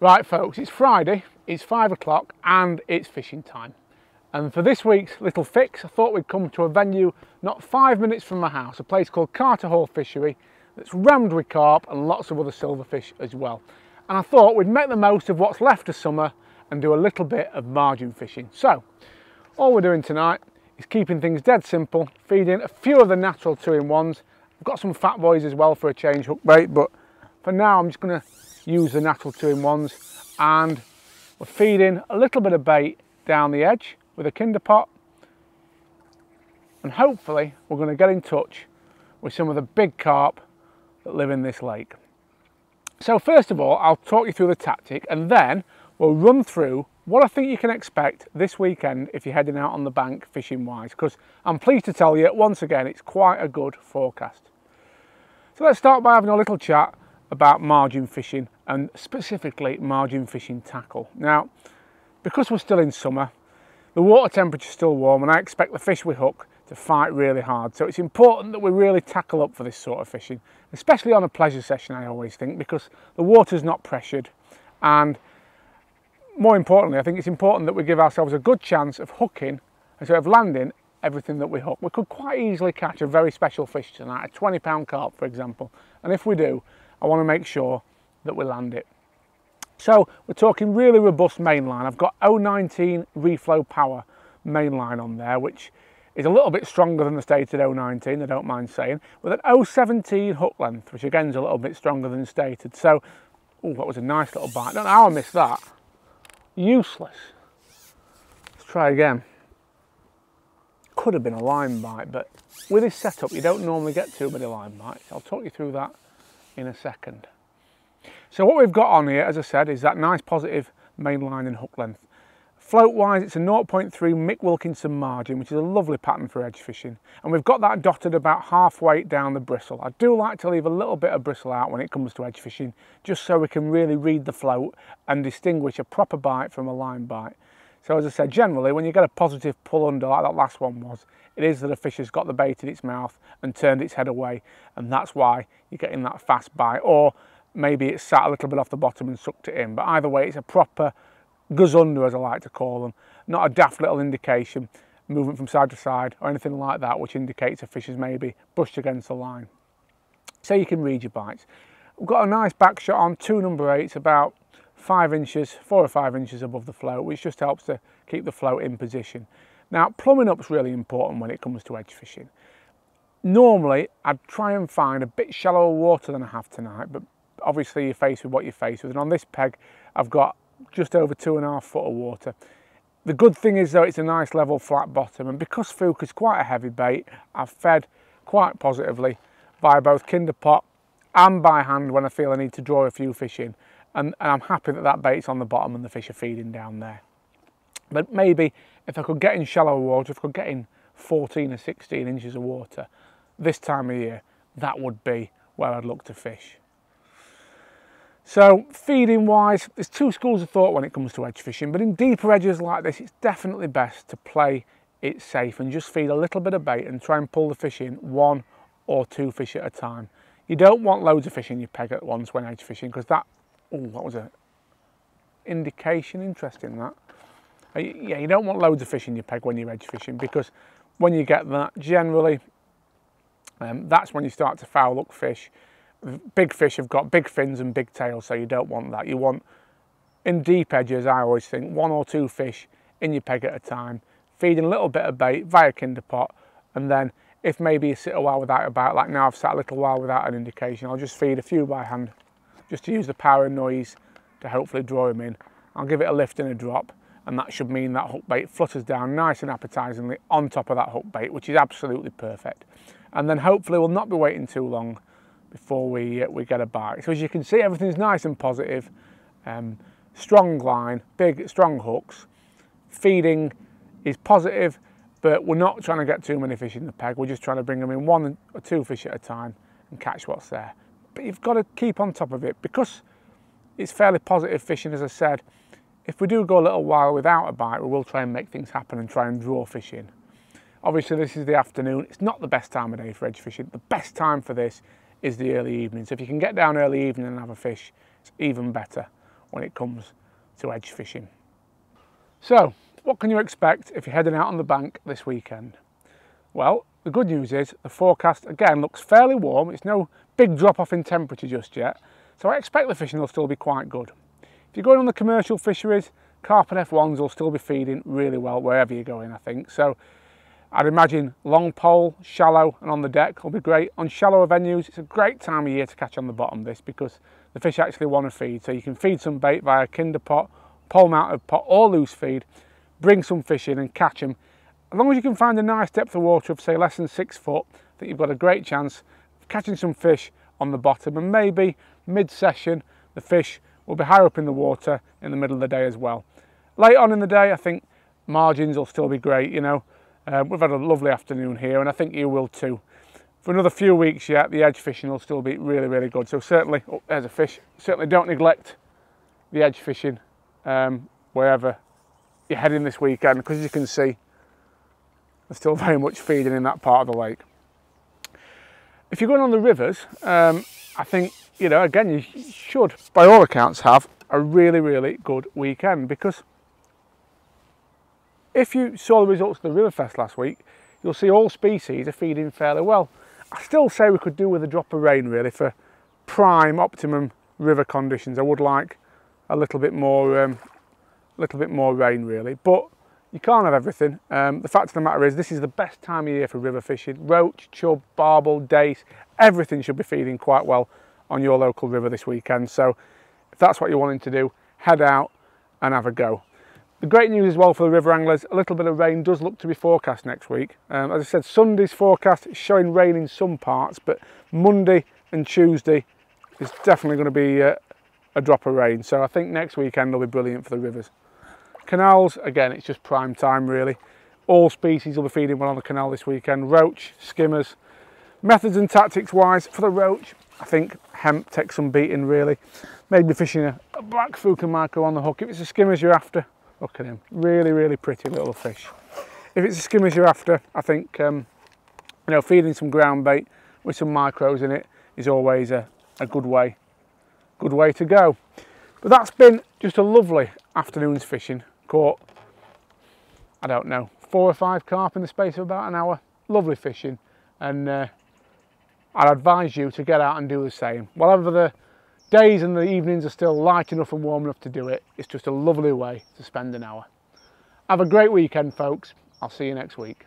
Right folks, it's Friday, it's 5 o'clock and it's fishing time. And for this week's little fix, I thought we'd come to a venue not 5 minutes from my house, a place called Carp Fishery that's rammed with carp and lots of other silverfish as well. And I thought we'd make the most of what's left of summer and do a little bit of margin fishing. So, all we're doing tonight is keeping things dead simple, feeding a few of the natural 2-in-1s. I've got some fat boys as well for a change hook bait, but for now I'm just going to use the natural 2-in-1s, and we're feeding a little bit of bait down the edge with a kinder pot, and hopefully we're going to get in touch with some of the big carp that live in this lake. So first of all, I'll talk you through the tactic, and then we'll run through what I think you can expect this weekend if you're heading out on the bank fishing wise, because I'm pleased to tell you once again it's quite a good forecast. So let's start by having a little chat about margin fishing, and specifically margin fishing tackle. Now, because we're still in summer, the water temperature's still warm and I expect the fish we hook to fight really hard. So it's important that we really tackle up for this sort of fishing, especially on a pleasure session, I always think, because the water's not pressured, and more importantly, I think it's important that we give ourselves a good chance of hooking, instead of landing everything that we hook. We could quite easily catch a very special fish tonight, a 20-pound carp for example, and if we do, I want to make sure that we land it. So we're talking really robust mainline. I've got 019 reflow power mainline on there, which is a little bit stronger than the stated 019, I don't mind saying, with an 017 hook length, which again is a little bit stronger than stated. So, oh, that was a nice little bite. I don't know how I missed that. Useless. Let's try again. Could have been a line bite, but with this setup you don't normally get too many line bites. I'll talk you through that in a second. So what we've got on here, as I said, is that nice positive mainline and hook length. Float wise, it's a 0.3 Mick Wilkinson margin, which is a lovely pattern for edge fishing, and we've got that dotted about halfway down the bristle. I do like to leave a little bit of bristle out when it comes to edge fishing, just so we can really read the float and distinguish a proper bite from a line bite. So as I said, generally when you get a positive pull under like that last one was, it is that a fish has got the bait in its mouth and turned its head away, and that's why you're getting that fast bite, or maybe it's sat a little bit off the bottom and sucked it in. But either way, it's a proper goes under, as I like to call them, not a daft little indication, movement from side to side or anything like that, which indicates a fish has maybe brushed against the line. So you can read your bites. We've got a nice back shot on, 2 number 8s, about 5 inches, 4 or 5 inches above the float, which just helps to keep the float in position. Now, plumbing up's really important when it comes to edge fishing. Normally, I'd try and find a bit shallower water than I have tonight, but obviously you're faced with what you're faced with, and on this peg, I've got just over 2.5 foot of water. The good thing is though, it's a nice level flat bottom, and because Fuke is quite a heavy bait, I've fed quite positively by both kinder pot and by hand when I feel I need to draw a few fish in, and I'm happy that that bait's on the bottom and the fish are feeding down there. But maybe if I could get in shallower water, if I could get in 14 or 16 inches of water this time of year, that would be where I'd look to fish. So feeding wise, there's 2 schools of thought when it comes to edge fishing, but in deeper edges like this, it's definitely best to play it safe and just feed a little bit of bait and try and pull the fish in 1 or 2 fish at a time. You don't want loads of fish in your peg at once when edge fishing, because that, oh, that was an indication, interesting that. Yeah, you don't want loads of fish in your peg when you're edge fishing, because when you get that, generally, that's when you start to foul hook fish. Big fish have got big fins and big tails, so you don't want that. You want, in deep edges, I always think, 1 or 2 fish in your peg at a time, feeding a little bit of bait via kinder pot, and then if maybe you sit a while without a bite, like now I've sat a little while without an indication, I'll just feed a few by hand, just to use the power and noise to hopefully draw him in. I'll give it a lift and a drop, and that should mean that hook bait flutters down nice and appetisingly on top of that hook bait, which is absolutely perfect. And then hopefully we'll not be waiting too long before we get a bite. So as you can see, everything's nice and positive. Strong line, big, strong hooks. Feeding is positive, but we're not trying to get too many fish in the peg. We're just trying to bring them in 1 or 2 fish at a time and catch what's there. But you've got to keep on top of it, because it's fairly positive fishing, as I said. If we do go a little while without a bite, we will try and make things happen and try and draw fish in. Obviously this is the afternoon. It's not the best time of day for edge fishing. The best time for this is the early evening. So if you can get down early evening and have a fish, it's even better. when it comes to edge fishing. So, what can you expect if you're heading out on the bank this weekend? Well, the good news is the forecast again looks fairly warm. It's no big drop off in temperature just yet, so I expect the fishing will still be quite good. If you're going on the commercial fisheries, carp and F1s will still be feeding really well wherever you're going, I think. So I'd imagine long pole, shallow and on the deck will be great. On shallower venues, it's a great time of year to catch on the bottom this, because the fish actually want to feed. So you can feed some bait via kinder pot, pole mounted pot or loose feed, bring some fish in and catch them. As long as you can find a nice depth of water of say less than 6 foot, I think you've got a great chance of catching some fish on the bottom, and maybe mid-session the fish will be higher up in the water in the middle of the day as well. Late on in the day, I think margins will still be great, you know. We've had a lovely afternoon here, and I think you will too. For another few weeks yet, the edge fishing will still be really, really good. So certainly, oh, there's a fish. Certainly don't neglect the edge fishing wherever you're heading this weekend, because as you can see, there's still very much feeding in that part of the lake. If you're going on the rivers, I think, you know, again, you should, by all accounts, have a really, really good weekend, because if you saw the results of the Riverfest last week, you'll see all species are feeding fairly well. I still say we could do with a drop of rain really for prime, optimum river conditions. I would like a little bit more rain really, but you can't have everything. The fact of the matter is, this is the best time of year for river fishing. Roach, chub, barbel, dace, everything should be feeding quite well on your local river this weekend. So if that's what you're wanting to do, head out and have a go. The great news as well for the river anglers, a little bit of rain does look to be forecast next week. As I said, Sunday's forecast is showing rain in some parts, but Monday and Tuesday is definitely going to be a drop of rain. So I think next weekend will be brilliant for the rivers. Canals, again, it's just prime time really. All species will be feeding well on the canal this weekend. Roach, skimmers. Methods and tactics wise, for the roach, I think hemp takes some beating really. Maybe fishing a black Fuca micro on the hook. If it's the skimmers you're after, look at him, really, really pretty little fish. If it's the skimmers you're after, I think you know, feeding some ground bait with some micros in it is always a good way to go. But that's been just a lovely afternoon's fishing. Caught, I don't know, 4 or 5 carp in the space of about an hour. Lovely fishing, and I'd advise you to get out and do the same. Whatever the days and the evenings are still light enough and warm enough to do it, it's just a lovely way to spend an hour. Have a great weekend, folks. I'll see you next week.